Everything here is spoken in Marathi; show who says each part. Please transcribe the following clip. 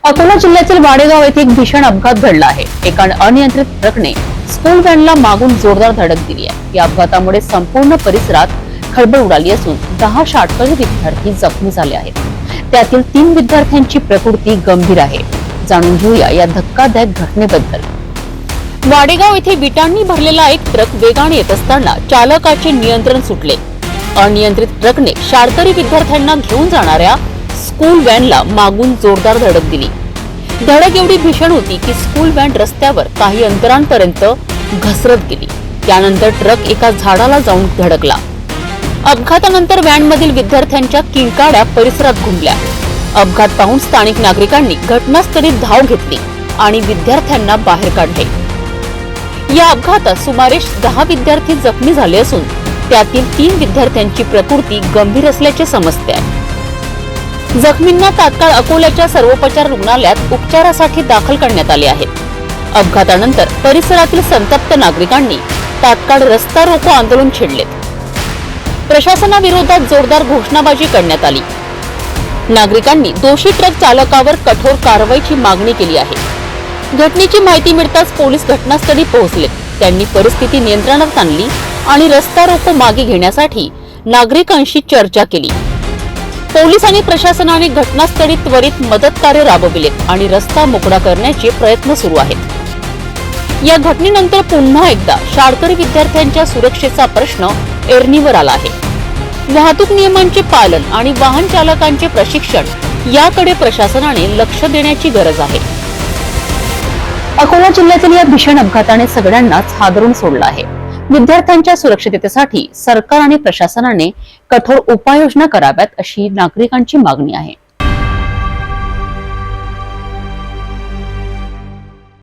Speaker 1: अकोला जिल्ह्यातील वाडेगाव येथे एक भीषण अपघात घडला आहे। एका अनियंत्रित ट्रकने स्कूल व्हॅनला मागून जोरदार धडक दिली आहे। या अपघातामुळे संपूर्ण परिसरात खळबळ उडाली असून 10 शाळकरी विद्यार्थी जखमी झाले आहेत। त्यातील 3 विद्यार्थ्यांची प्रकृती गंभीर आहे। जाणून घेऊया या धक्कादायक घटनेबद्दल। वाडेगाव येथे विटांनी भरलेला एक ट्रक वेगाने येत असताना चालकाचे नियंत्रण सुटले। अनियंत्रित ट्रकने शाळकरी विद्यार्थ्यांना घेऊन जाणाऱ्या स्कूल व्हॅनला मागून जोरदार धडक दिली। धडक एवढी भीषण होती की स्कूल व्हॅन रस्त्यावर काही अंतरापर्यंत घसरत गेली। त्यानंतर ट्रक एका झाडाला जाऊन धडकला। अपघातानंतर व्हॅनमधील विद्यार्थ्यांच्या किंकाळ्या परिसरात घुमल्या। अपघात पाहून स्थानिक नागरिकांनी घटनास्थळी धाव घेतली आणि विद्यार्थ्यांना बाहेर काढले। या अपघातात सुमारे 10 विद्यार्थी जखमी झाले असून त्यातील 3 विद्यार्थ्यांची प्रकृती गंभीर असल्याचे समजते आहे। जखमींना तात्काळ अकोल्याच्या सर्वोपचार रुग्णालयात उपचारासाठी दाखल करण्यात आले आहे। अपघातानंतर परिसरातील संतप्त नागरिकांनी तात्काळ रस्ता रोको आंदोलन छेडले। प्रशासनाविरोधात जोरदार घोषणाबाजी करण्यात आली। नागरिकांनी दोषी ट्रक चालकावर कठोर कारवाईची मागणी केली आहे। घटनेची माहिती मिळताच पोलीस घटनास्थळी पोहोचले। त्यांनी परिस्थिती नियंत्रणात आणली आणि रस्ता रोको मागे घेण्यासाठी नागरिकांशी चर्चा केली। पोलीस आणि प्रशासनाने घटनास्थळी त्वरित मदत कार्य राबविले आणि रस्ता मोकळा करण्याचे प्रयत्न सुरू आहेत। या घटनेनंतर पुन्हा एकदा शाळकरी विद्यार्थ्यांच्या सुरक्षेचा प्रश्न ऐरणीवर आला आहे। वाहतूक नियमांचे पालन आणि वाहन चालकांचे प्रशिक्षण याकडे प्रशासनाने लक्ष देण्याची गरज आहे। अकोला जिल्ह्यातील या भीषण अपघाताने सगळ्यांनाच हादरून सोडलं आहे। विद्यार्थ्यांच्या सुरक्षिततेसाठी सरकार आणि प्रशासनाने कठोर उपाययोजना कराव्यात अशी नागरिकांची मागणी आहे।